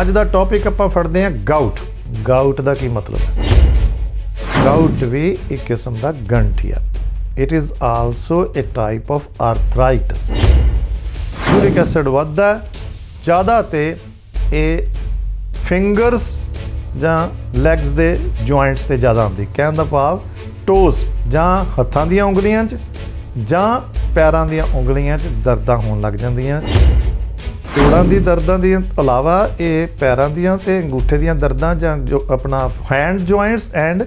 ਅੱਜ ਦਾ ਟੌਪਿਕ ਆਪਾਂ ਫੜਦੇ ਹਾਂ ਗਾਊਟ। ਗਾਊਟ ਦਾ ਕੀ ਮਤਲਬ ਹੈ? ਗਾਊਟ ਵੀ ਇੱਕ ਕਿਸਮ ਦਾ ਗੰਠੀਆ। It is also a type of arthritis. Uric acid ਵੱਧਦਾ ਜ਼ਿਆਦਾ ਤੇ ਇਹ ਫਿੰਗਰਸ ਜਾਂ ਲੈਗਸ ਦੇ ਜੁਆਇੰਟਸ ਤੇ ਜ਼ਿਆਦਾ ਹੁੰਦੀ। ਕਹਿਣ ਦਾ ਭਾਵ ਟੋਜ਼ ਜਾਂ ਹੱਥਾਂ ਦੀਆਂ ਉਂਗਲੀਆਂ 'ਚ ਜਾਂ ਪੈਰਾਂ ਦੀਆਂ ਉਂਗਲੀਆਂ 'ਚ ਦਰਦਾਂ ਹੋਣ ਲੱਗ ਜਾਂਦੀਆਂ। ਜੋੜਾਂ ਦੀ ਦਰਦਾਂ ਦੀ ਇਲਾਵਾ ਇਹ ਪੈਰਾਂ ਦੀਆਂ ਤੇ ਅੰਗੂਠੇ ਦੀਆਂ ਦਰਦਾਂ ਜਾਂ ਜੋ ਆਪਣਾ hand joints and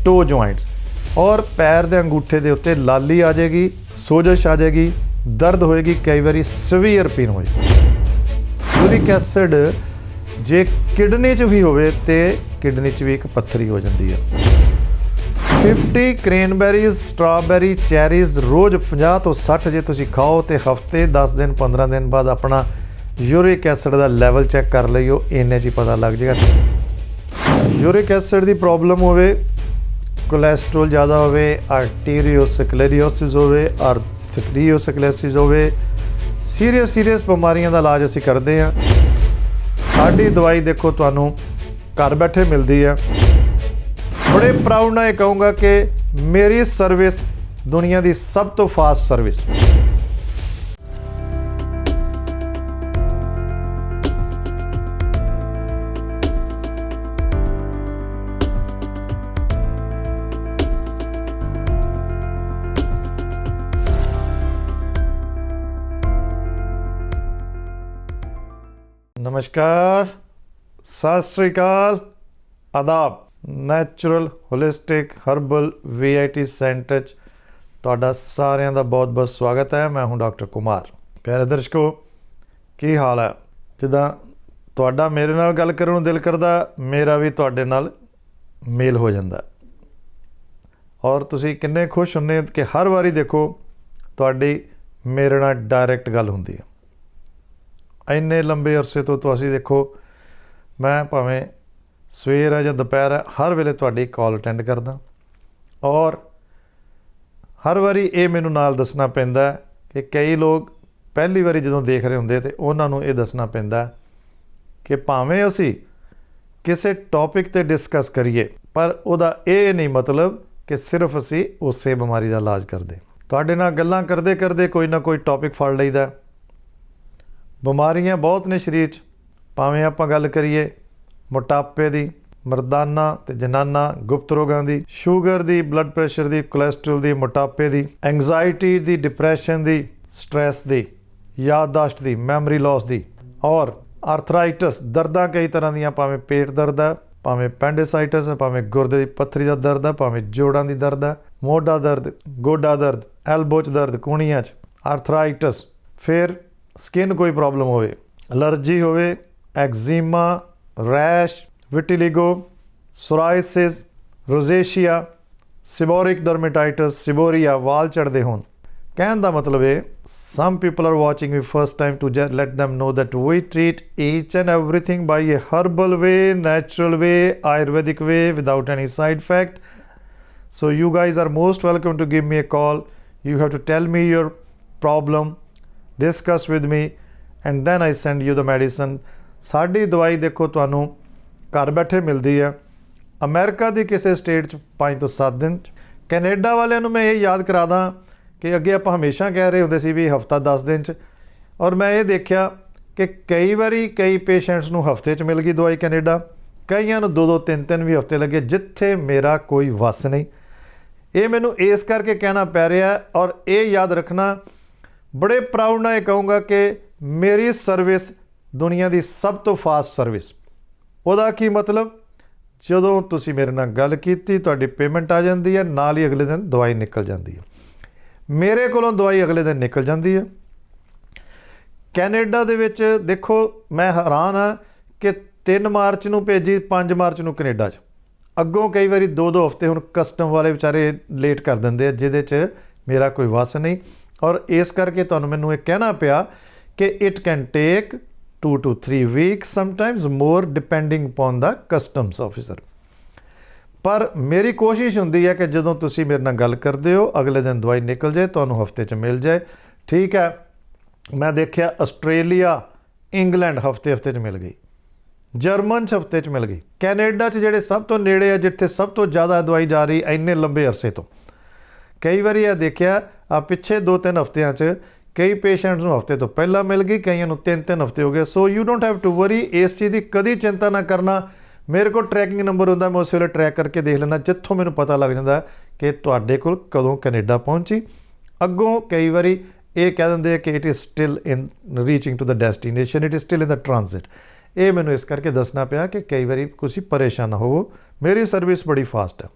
to joints, ਔਰ ਪੈਰ ਦੇ ਅੰਗੂਠੇ ਦੇ ਉੱਤੇ ਲਾਲੀ ਆ ਜਾਏਗੀ, ਸੋਜਸ਼ ਆ ਜਾਏਗੀ, ਦਰਦ ਹੋਏਗੀ, ਕਈ ਵਾਰੀ ਸੀਵੀਅਰ ਪੇਨ ਹੋਏਗੀ। ਯੂਰਿਕ ਐਸਿਡ ਜੇ ਕਿਡਨੀ 'ਚ ਵੀ ਹੋਵੇ ਤੇ ਕਿਡਨੀ 'ਚ ਵੀ ਇੱਕ ਪੱਥਰੀ ਹੋ ਜਾਂਦੀ ਹੈ। 50 ਕ੍ਰੇਨਬੈਰੀਜ਼, ਸਟ੍ਰਾਬੈਰੀ, ਚੈਰੀਜ਼ ਰੋਜ਼ 50 ਤੋਂ 60 ਜੇ ਤੁਸੀਂ ਖਾਓ ਤੇ ਹਫਤੇ 10 ਦਿਨ 15 ਦਿਨ ਬਾਅਦ ਆਪਣਾ ਯੂਰਿਕ ਐਸਿਡ ਦਾ ਲੈਵਲ ਚੈੱਕ ਕਰ ਲਈਓ, ਇੰਨੇ 'ਚ ਹੀ ਪਤਾ ਲੱਗ ਜਾਏਗਾ। ਯੂਰਿਕ ਐਸਿਡ ਦੀ ਪ੍ਰੋਬਲਮ ਹੋਵੇ, ਕੋਲੈਸਟਰੋਲ ਜ਼ਿਆਦਾ ਹੋਵੇ, ਆਰਟੀਰੀਓਸਕਲੇਰੋਸਿਸ ਹੋਵੇ, ਆਰਥਰੀਓਸਕਲੇਰੋਸਿਸ ਹੋਵੇ, ਸੀਰੀਅਸ ਬਿਮਾਰੀਆਂ ਦਾ ਇਲਾਜ ਅਸੀਂ ਕਰਦੇ ਹਾਂ। ਸਾਡੀ ਦਵਾਈ ਦੇਖੋ ਤੁਹਾਨੂੰ ਘਰ ਬੈਠੇ ਮਿਲਦੀ ਹੈ। ਬੜੇ ਪ੍ਰਾਊਡ ਨਾਲ ਇਹ ਕਹੂੰਗਾ ਕਿ ਮੇਰੀ ਸਰਵਿਸ ਦੁਨੀਆ ਦੀ ਸਭ ਤੋਂ ਫਾਸਟ ਸਰਵਿਸ। ਨਮਸਕਾਰ, ਸਤਿ ਸ਼੍ਰੀ ਅਕਾਲ, ਆਦਾਬ। Natural holistic herbal VIT centre 'ਚ ਤੁਹਾਡਾ ਸਾਰਿਆਂ ਦਾ ਬਹੁਤ ਬਹੁਤ ਸਵਾਗਤ ਹੈ। ਮੈਂ ਹੂੰ ਡਾਕਟਰ ਕੁਮਾਰ। ਪਿਆਰੇ ਦਰਸ਼ਕੋ, ਕੀ ਹਾਲ ਹੈ? ਜਿੱਦਾਂ ਤੁਹਾਡਾ ਮੇਰੇ ਨਾਲ ਗੱਲ ਕਰਨ ਨੂੰ ਦਿਲ ਕਰਦਾ, ਮੇਰਾ ਵੀ ਤੁਹਾਡੇ ਨਾਲ ਮੇਲ ਹੋ ਜਾਂਦਾ। ਔਰ ਤੁਸੀਂ ਕਿੰਨੇ ਖੁਸ਼ ਹੁੰਦੇ ਕਿ ਹਰ ਵਾਰੀ ਦੇਖੋ ਤੁਹਾਡੀ ਮੇਰੇ ਨਾਲ ਡਾਇਰੈਕਟ ਗੱਲ ਹੁੰਦੀ ਹੈ। ਇੰਨੇ ਲੰਬੇ ਅਰਸੇ ਤੋਂ ਤੁਸੀਂ ਦੇਖੋ, ਮੈਂ ਭਾਵੇਂ ਸਵੇਰ ਹੈ ਜਾਂ ਦੁਪਹਿਰ ਹੈ, ਹਰ ਵੇਲੇ ਤੁਹਾਡੀ ਕਾਲ ਅਟੈਂਡ ਕਰਦਾ। ਔਰ ਹਰ ਵਾਰੀ ਇਹ ਮੈਨੂੰ ਨਾਲ ਦੱਸਣਾ ਪੈਂਦਾ ਕਿ ਕਈ ਲੋਕ ਪਹਿਲੀ ਵਾਰੀ ਜਦੋਂ ਦੇਖ ਰਹੇ ਹੁੰਦੇ ਤੇ ਉਹਨਾਂ ਨੂੰ ਇਹ ਦੱਸਣਾ ਪੈਂਦਾ ਕਿ ਭਾਵੇਂ ਅਸੀਂ ਕਿਸੇ ਟੌਪਿਕ 'ਤੇ ਡਿਸਕਸ ਕਰੀਏ, ਪਰ ਉਹਦਾ ਇਹ ਨਹੀਂ ਮਤਲਬ ਕਿ ਸਿਰਫ ਅਸੀਂ ਉਸੇ ਬਿਮਾਰੀ ਦਾ ਇਲਾਜ ਕਰਦੇ। ਤੁਹਾਡੇ ਨਾਲ ਗੱਲਾਂ ਕਰਦੇ ਕਰਦੇ ਕੋਈ ਨਾ ਕੋਈ ਟੌਪਿਕ ਫੜ ਲਈਦਾ। ਬਿਮਾਰੀਆਂ ਬਹੁਤ ਨੇ ਸਰੀਰ 'ਚ, ਭਾਵੇਂ ਆਪਾਂ ਗੱਲ ਕਰੀਏ ਮੋਟਾਪੇ ਦੀ, ਮਰਦਾਨਾ ਤੇ ਜਨਾਨਾ ਗੁਪਤ ਰੋਗਾਂ ਦੀ, ਸ਼ੂਗਰ ਦੀ, ਬਲੱਡ ਪ੍ਰੈਸ਼ਰ ਦੀ, ਕੋਲੈਸਟਰੋਲ ਦੀ, ਮੋਟਾਪੇ ਦੀ, ਐਂਗਜ਼ਾਇਟੀ ਦੀ, ਡਿਪਰੈਸ਼ਨ ਦੀ, ਸਟ੍ਰੈਸ ਦੀ, ਯਾਦਦਾਸ਼ਤ ਦੀ, ਮੈਮਰੀ ਲਾਸ ਦੀ, ਔਰ ਆਰਥਰਾਈਟਸ, ਦਰਦਾਂ ਕਈ ਤਰ੍ਹਾਂ ਦੀਆਂ, ਭਾਵੇਂ ਪੇਟ ਦਰਦ ਹੈ, ਭਾਵੇਂ ਐਪੈਂਡਿਸਾਈਟਸ ਹੈ, ਭਾਵੇਂ ਗੁਰਦੇ ਦੀ ਪੱਥਰੀ ਦਾ ਦਰਦ ਹੈ, ਭਾਵੇਂ ਜੋੜਾਂ ਦੀ ਦਰਦ ਹੈ, ਮੋਢਾ ਦਰਦ, ਗੋਡਾ ਦਰਦ, ਐਲਬੋ 'ਚ ਦਰਦ, ਕੂਹਣੀਆਂ 'ਚ ਆਰਥਰਾਈਟਸ। ਫਿਰ ਸਕਿਨ ਕੋਈ ਪ੍ਰੋਬਲਮ ਹੋਵੇ, ਅਲਰਜੀ ਹੋਵੇ, ਐਗਜ਼ੀਮਾ, ਰੈਸ਼, ਵਿਟਿਲਿਗੋ, ਸੋਰਾਇਸਿਸ, ਰੋਜ਼ੇਸ਼ੀਆ, ਸਿਬੋਰਿਕ ਡਰਮੇਟਾਈਟਸ, ਸਿਬੋਰੀਆ, ਵਾਲ ਚੜ੍ਹਦੇ ਹੋਣ। ਕਹਿਣ ਦਾ ਮਤਲਬ ਹੈ some people are watching me first time to just let them know that we treat each and everything by a herbal way, natural way, Ayurvedic way, without any side effect. So you guys are most welcome to give me a call. You have to tell me your problem, discuss with me, and then I send you the medicine. ਸਾਡੀ ਦਵਾਈ ਦੇਖੋ ਤੁਹਾਨੂੰ ਘਰ ਬੈਠੇ ਮਿਲਦੀ ਹੈ। America ਦੀ ਕਿਸੇ state 'ਚ 5 ਤੋਂ 7 ਦਿਨ 'ਚ। ਕੈਨੇਡਾ ਵਾਲਿਆਂ ਨੂੰ ਮੈਂ ਇਹ ਯਾਦ ਕਰਾ ਦਾਂ ਕਿ ਅੱਗੇ ਆਪਾਂ ਹਮੇਸ਼ਾ ਕਹਿ ਰਹੇ ਹੁੰਦੇ ਸੀ ਵੀ ਹਫ਼ਤਾ 10 ਦਿਨ 'ਚ, ਔਰ ਮੈਂ ਇਹ ਦੇਖਿਆ ਕਿ ਕਈ ਵਾਰੀ ਕਈ ਪੇਸ਼ੈਂਟਸ ਨੂੰ ਹਫ਼ਤੇ 'ਚ ਮਿਲ ਗਈ ਦਵਾਈ ਕੈਨੇਡਾ, ਕਈਆਂ ਨੂੰ 2-2 3-3 ਵੀ ਹਫ਼ਤੇ ਲੱਗੇ, ਜਿੱਥੇ ਮੇਰਾ ਕੋਈ ਵੱਸ ਨਹੀਂ। ਇਹ ਮੈਨੂੰ ਇਸ ਕਰਕੇ ਕਹਿਣਾ ਪੈ ਰਿਹਾ, ਔਰ ਇਹ ਯਾਦ ਰੱਖਣਾ, ਬੜੇ ਪ੍ਰਾਊਡ ਨਾਲ ਇਹ ਕਹੂੰਗਾ ਕਿ ਮੇਰੀ ਸਰਵਿਸ ਦੁਨੀਆ ਦੀ ਸਭ ਤੋਂ ਫਾਸਟ ਸਰਵਿਸ। ਉਹਦਾ ਕੀ ਮਤਲਬ? ਜਦੋਂ ਤੁਸੀਂ ਮੇਰੇ ਨਾਲ ਗੱਲ ਕੀਤੀ, ਤੁਹਾਡੀ ਪੇਮੈਂਟ ਆ ਜਾਂਦੀ ਹੈ, ਨਾਲ ਹੀ ਅਗਲੇ ਦਿਨ ਦਵਾਈ ਨਿਕਲ ਜਾਂਦੀ ਹੈ। ਮੇਰੇ ਕੋਲੋਂ ਦਵਾਈ ਅਗਲੇ ਦਿਨ ਨਿਕਲ ਜਾਂਦੀ ਹੈ। ਕੈਨੇਡਾ ਦੇ ਵਿੱਚ ਦੇਖੋ, ਮੈਂ ਹੈਰਾਨ ਹਾਂ ਕਿ 3 ਮਾਰਚ ਨੂੰ ਭੇਜੀ, 5 ਮਾਰਚ ਨੂੰ ਕੈਨੇਡਾ 'ਚ। ਅੱਗੋਂ ਕਈ ਵਾਰੀ 2-2 ਹਫ਼ਤੇ ਹੁਣ ਕਸਟਮ ਵਾਲੇ ਵਿਚਾਰੇ ਲੇਟ ਕਰ ਦਿੰਦੇ ਆ, ਜਿਹਦੇ 'ਚ ਮੇਰਾ ਕੋਈ ਵੱਸ ਨਹੀਂ। ਔਰ ਇਸ ਕਰਕੇ ਤੁਹਾਨੂੰ ਮੈਨੂੰ ਇਹ ਕਹਿਣਾ ਪਿਆ ਕਿ it can take 2 to 3 weeks, sometimes more depending upon the customs officer. ਪਰ ਮੇਰੀ ਕੋਸ਼ਿਸ਼ ਹੁੰਦੀ ਹੈ ਕਿ ਜਦੋਂ ਤੁਸੀਂ ਮੇਰੇ ਨਾਲ ਗੱਲ ਕਰਦੇ ਹੋ, ਅਗਲੇ ਦਿਨ ਦਵਾਈ ਨਿਕਲ ਜਾਏ, ਤੁਹਾਨੂੰ ਹਫ਼ਤੇ 'ਚ ਮਿਲ ਜਾਏ। ਠੀਕ ਹੈ, ਮੈਂ ਦੇਖਿਆ ਆਸਟ੍ਰੇਲੀਆ, ਇੰਗਲੈਂਡ ਹਫ਼ਤੇ 'ਚ ਮਿਲ ਗਈ। ਜਰਮਨ 'ਚ ਹਫ਼ਤੇ 'ਚ ਮਿਲ ਗਈ। ਕੈਨੇਡਾ 'ਚ ਜਿਹੜੇ ਸਭ ਤੋਂ ਨੇੜੇ ਆ, ਜਿੱਥੇ ਸਭ ਤੋਂ ਜ਼ਿਆਦਾ ਦਵਾਈ ਜਾ ਰਹੀ ਇੰਨੇ ਲੰਬੇ ਅਰਸੇ ਤੋਂ, ਕਈ ਵਾਰੀ ਇਹ ਦੇਖਿਆ ਆ ਪਿੱਛੇ 2-3 ਹਫ਼ਤਿਆਂ 'ਚ ਕਈ ਪੇਸ਼ੈਂਟਸ ਨੂੰ ਹਫ਼ਤੇ ਤੋਂ ਪਹਿਲਾਂ ਮਿਲ ਗਈ, ਕਈਆਂ ਨੂੰ 3-3 ਹਫ਼ਤੇ ਹੋ ਗਏ। So you don't have to worry, ਇਸ ਚੀਜ਼ ਦੀ ਕਦੀ ਚਿੰਤਾ ਨਾ ਕਰਨਾ। ਮੇਰੇ ਕੋਲ ਟਰੈਕਿੰਗ ਨੰਬਰ ਹੁੰਦਾ, ਮੈਂ ਉਸ ਵੇਲੇ ਟਰੈਕ ਕਰਕੇ ਦੇਖ ਲੈਂਦਾ, ਜਿੱਥੋਂ ਮੈਨੂੰ ਪਤਾ ਲੱਗ ਜਾਂਦਾ ਕਿ ਤੁਹਾਡੇ ਕੋਲ ਕਦੋਂ ਕੈਨੇਡਾ ਪਹੁੰਚੀ। ਅੱਗੋਂ ਕਈ ਵਾਰੀ ਇਹ ਕਹਿ ਦਿੰਦੇ ਆ ਕਿ it is still in reaching to the destination, it is still in the transit. ਇਹ ਮੈਨੂੰ ਇਸ ਕਰਕੇ ਦੱਸਣਾ ਪਿਆ ਕਿ ਕਈ ਵਾਰੀ ਤੁਸੀਂ ਪਰੇਸ਼ਾਨ ਨਾ ਹੋਵੋ, ਮੇਰੀ ਸਰਵਿਸ ਬੜੀ ਫਾਸਟ ਹੈ।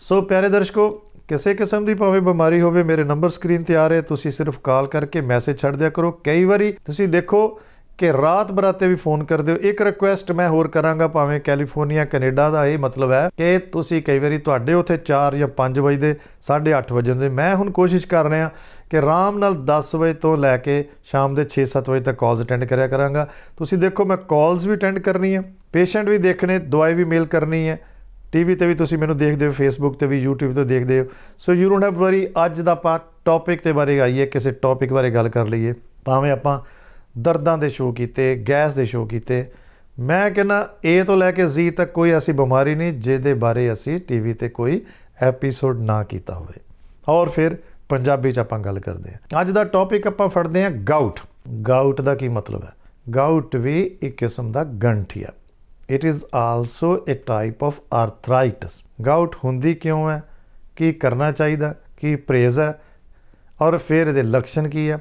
ਸੋ ਪਿਆਰੇ ਦਰਸ਼ਕੋ, ਕਿਸੇ ਕਿਸਮ ਦੀ ਭਾਵੇਂ ਬਿਮਾਰੀ ਹੋਵੇ, ਮੇਰੇ ਨੰਬਰ ਸਕਰੀਨ 'ਤੇ ਆ ਰਹੇ, ਤੁਸੀਂ ਸਿਰਫ ਕਾਲ ਕਰਕੇ ਮੈਸੇਜ ਛੱਡ ਦਿਆ ਕਰੋ। ਕਈ ਵਾਰੀ ਤੁਸੀਂ ਦੇਖੋ ਕਿ ਰਾਤ ਬਰਾਤੇ ਵੀ ਫੋਨ ਕਰਦੇ ਹੋ। ਇੱਕ ਰਿਕੁਐਸਟ ਮੈਂ ਹੋਰ ਕਰਾਂਗਾ, ਭਾਵੇਂ ਕੈਲੀਫੋਰਨੀਆ ਕੈਨੇਡਾ ਦਾ, ਇਹ ਮਤਲਬ ਹੈ ਕਿ ਤੁਸੀਂ ਕਈ ਵਾਰੀ ਤੁਹਾਡੇ ਉੱਥੇ 4 ਜਾਂ 5 ਵਜੇ ਦੇ 8:30 ਵਜੇ ਦੇ, ਮੈਂ ਹੁਣ ਕੋਸ਼ਿਸ਼ ਕਰ ਰਿਹਾ ਕਿ ਆਰਾਮ ਨਾਲ 10 ਵਜੇ ਤੋਂ ਲੈ ਕੇ ਸ਼ਾਮ ਦੇ 6-7 ਵਜੇ ਤੱਕ ਕਾਲਸ ਅਟੈਂਡ ਕਰਿਆ ਕਰਾਂਗਾ। ਤੁਸੀਂ ਦੇਖੋ ਮੈਂ ਕਾਲਸ ਵੀ ਅਟੈਂਡ ਕਰਨੀ ਹੈ, ਪੇਸ਼ੈਂਟ ਵੀ ਦੇਖਣੇ, ਦਵਾਈ ਵੀ ਮੇਲ ਕਰਨੀ ਹੈ। TV 'ਤੇ ਵੀ ਤੁਸੀਂ ਮੈਨੂੰ ਦੇਖਦੇ ਹੋ, ਫੇਸਬੁੱਕ 'ਤੇ ਵੀ, YouTube 'ਤੇ ਦੇਖਦੇ ਹੋ। ਸੋ ਯੂ ਡੋਂਟ ਹੈਵ ਵਰੀ। ਅੱਜ ਦਾ ਆਪਾਂ ਟੌਪਿਕ ਦੇ ਬਾਰੇ ਆਈਏ, ਕਿਸੇ ਟੌਪਿਕ ਬਾਰੇ ਗੱਲ ਕਰ ਲਈਏ। ਭਾਵੇਂ ਆਪਾਂ ਦਰਦਾਂ ਦੇ ਸ਼ੋਅ ਕੀਤੇ, ਗੈਸ ਦੇ ਸ਼ੋਅ ਕੀਤੇ, ਮੈਂ ਕਹਿੰਦਾ A ਤੋਂ ਲੈ ਕੇ Z ਤੱਕ ਕੋਈ ਐਸੀ ਬਿਮਾਰੀ ਨਹੀਂ ਜਿਹਦੇ ਬਾਰੇ ਅਸੀਂ TV 'ਤੇ ਕੋਈ ਐਪੀਸੋਡ ਨਾ ਕੀਤਾ ਹੋਵੇ। ਔਰ ਫਿਰ ਪੰਜਾਬੀ 'ਚ ਆਪਾਂ ਗੱਲ ਕਰਦੇ ਹਾਂ। ਅੱਜ ਦਾ ਟੌਪਿਕ ਆਪਾਂ ਫੜਦੇ ਹਾਂ ਗਾਊਟ। ਗਾਊਟ ਦਾ ਕੀ ਮਤਲਬ ਹੈ? ਗਾਊਟ ਵੀ ਇੱਕ ਕਿਸਮ ਦਾ ਗੰਠੀਆ। It is also a type of arthritis. Gout ਹੁੰਦੀ ਕਿਉਂ ਹੈ, ਕੀ ਕਰਨਾ ਚਾਹੀਦਾ, ਕੀ ਪਰਹੇਜ਼ ਹੈ, ਔਰ ਫਿਰ ਇਹਦੇ ਲੱਛਣ ਕੀ ਹੈ।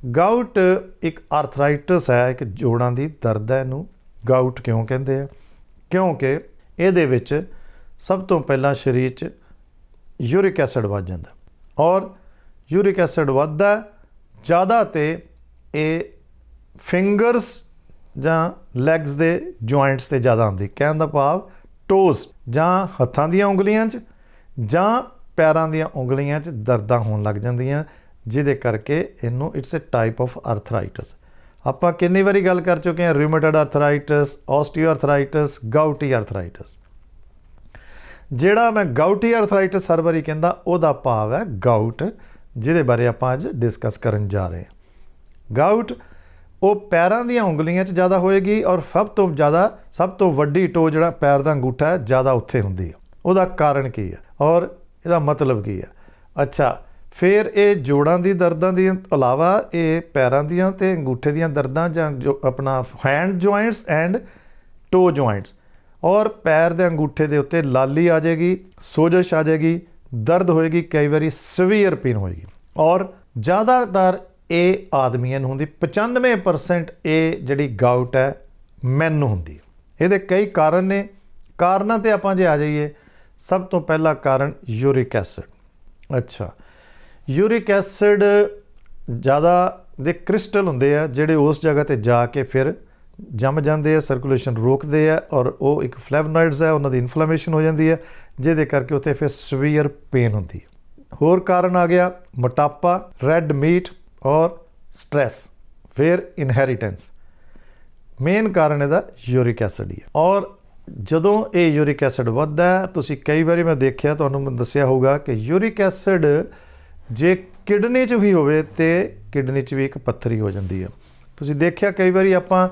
ਗਾਊਟ ਇੱਕ ਆਰਥਰਾਈਟਸ ਹੈ, ਇੱਕ ਜੋੜਾਂ ਦੀ ਦਰਦ ਹੈ। ਇਹਨੂੰ ਗਾਊਟ ਕਿਉਂ ਕਹਿੰਦੇ ਆ? ਕਿਉਂਕਿ ਇਹਦੇ ਵਿੱਚ ਸਭ ਤੋਂ ਪਹਿਲਾਂ ਸਰੀਰ 'ਚ ਯੂਰਿਕ ਐਸਿਡ ਵੱਧ ਜਾਂਦਾ, ਔਰ ਯੂਰਿਕ ਐਸਿਡ ਵੱਧਦਾ ਜ਼ਿਆਦਾ ਤੇ ਇਹ ਫਿੰਗਰਸ ਜਾਂ ਲੈਗਸ ਦੇ ਜੁਆਇੰਟਸ 'ਤੇ ਜ਼ਿਆਦਾ ਆਉਂਦੀ। ਕਹਿਣ ਦਾ ਭਾਵ ਟੋਜ਼ ਜਾਂ ਹੱਥਾਂ ਦੀਆਂ ਉਂਗਲੀਆਂ 'ਚ ਜਾਂ ਪੈਰਾਂ ਦੀਆਂ ਉਂਗਲੀਆਂ 'ਚ ਦਰਦਾਂ ਹੋਣ ਲੱਗ ਜਾਂਦੀਆਂ, ਜਿਹਦੇ ਕਰਕੇ ਇਹਨੂੰ it's a type of arthritis. ਆਪਾਂ ਕਿੰਨੀ ਵਾਰੀ ਗੱਲ ਕਰ ਚੁੱਕੇ ਹਾਂ, rheumatoid arthritis, osteo arthritis, gouty arthritis. ਜਿਹੜਾ ਮੈਂ ਗਾਊਟੀ ਆਰਥਰਾਈਟਸ ਹਰ ਵਾਰੀ ਕਹਿੰਦਾ, ਉਹਦਾ ਭਾਵ ਹੈ ਗਾਊਟ, ਜਿਹਦੇ ਬਾਰੇ ਆਪਾਂ ਅੱਜ ਡਿਸਕਸ ਕਰਨ ਜਾ ਰਹੇ ਹਾਂ। ਗਾਊਟ ਉਹ ਪੈਰਾਂ ਦੀਆਂ ਉਂਗਲੀਆਂ 'ਚ ਜ਼ਿਆਦਾ ਹੋਏਗੀ, ਔਰ ਸਭ ਤੋਂ ਵੱਡੀ ਟੋ ਜਿਹੜਾ ਪੈਰ ਦਾ ਅੰਗੂਠਾ ਹੈ, ਜ਼ਿਆਦਾ ਉੱਥੇ ਹੁੰਦੀ ਹੈ। ਉਹਦਾ ਕਾਰਨ ਕੀ ਹੈ ਔਰ ਇਹਦਾ ਮਤਲਬ ਕੀ ਹੈ? ਅੱਛਾ, ਫਿਰ ਇਹ ਜੋੜਾਂ ਦੀ ਦਰਦਾਂ ਦੇ ਇਲਾਵਾ ਇਹ ਪੈਰਾਂ ਦੀਆਂ ਅਤੇ ਅੰਗੂਠੇ ਦੀਆਂ ਦਰਦਾਂ, ਜਾਂ ਜੋ ਆਪਣਾ hand joints and to joints, ਔਰ ਪੈਰ ਦੇ ਅੰਗੂਠੇ ਦੇ ਉੱਤੇ ਲਾਲੀ ਆ ਜਾਏਗੀ, ਸੋਜਸ਼ ਆ ਜਾਏਗੀ, ਦਰਦ ਹੋਏਗੀ, ਕਈ ਵਾਰੀ ਸਵੀਅਰ ਪੇਨ ਹੋਏਗੀ। ਔਰ ਜ਼ਿਆਦਾਤਰ ਇਹ ਆਦਮੀਆਂ ਨੂੰ ਹੁੰਦੀ, 95% ਇਹ ਜਿਹੜੀ ਗਾਊਟ ਹੈ ਮੈਨ ਨੂੰ ਹੁੰਦੀ। ਇਹਦੇ ਕਈ ਕਾਰਨ ਨੇ। ਕਾਰਨਾਂ 'ਤੇ ਆਪਾਂ ਜੇ ਆ ਜਾਈਏ, ਸਭ ਤੋਂ ਪਹਿਲਾ ਕਾਰਨ ਯੂਰਿਕ ਐਸਿਡ। ਅੱਛਾ, ਯੂਰਿਕ ਐਸਿਡ ਜ਼ਿਆਦਾ ਦੇ ਕ੍ਰਿਸਟਲ ਹੁੰਦੇ ਆ, ਜਿਹੜੇ ਉਸ ਜਗ੍ਹਾ 'ਤੇ ਜਾ ਕੇ ਫਿਰ ਜੰਮ ਜਾਂਦੇ ਆ, ਸਰਕੂਲੇਸ਼ਨ ਰੋਕਦੇ ਆ, ਔਰ ਉਹ ਇੱਕ ਫਲੈਵਨਾਇਡਸ ਹੈ, ਉਹਨਾਂ ਦੀ ਇਨਫਲੇਮੇਸ਼ਨ ਹੋ ਜਾਂਦੀ ਹੈ, ਜਿਹਦੇ ਕਰਕੇ ਉੱਥੇ ਫਿਰ ਸਵੀਅਰ ਪੇਨ ਹੁੰਦੀ ਹੈ। ਹੋਰ ਕਾਰਨ ਆ ਗਿਆ ਮੋਟਾਪਾ, ਰੈੱਡ ਮੀਟ ਔਰ ਸਟ੍ਰੈਸ, ਫਿਰ ਇਨਹੈਰੀਟੈਂਸ। ਮੇਨ ਕਾਰਨ ਇਹਦਾ ਯੂਰਿਕ ਐਸਿਡ ਹੀ ਹੈ। ਔਰ ਜਦੋਂ ਇਹ ਯੂਰਿਕ ਐਸਿਡ ਵੱਧਦਾ, ਤੁਸੀਂ ਕਈ ਵਾਰੀ ਮੈਂ ਦੇਖਿਆ, ਤੁਹਾਨੂੰ ਮੈਂ ਦੱਸਿਆ ਹੋਊਗਾ ਕਿ ਯੂਰਿਕ ਐਸਿਡ ਜੇ ਕਿਡਨੀ 'ਚ ਵੀ ਹੋਵੇ ਤੇ ਕਿਡਨੀ 'ਚ ਵੀ ਇੱਕ ਪੱਥਰੀ ਹੋ ਜਾਂਦੀ ਹੈ। ਤੁਸੀਂ ਦੇਖਿਆ ਕਈ ਵਾਰੀ ਆਪਾਂ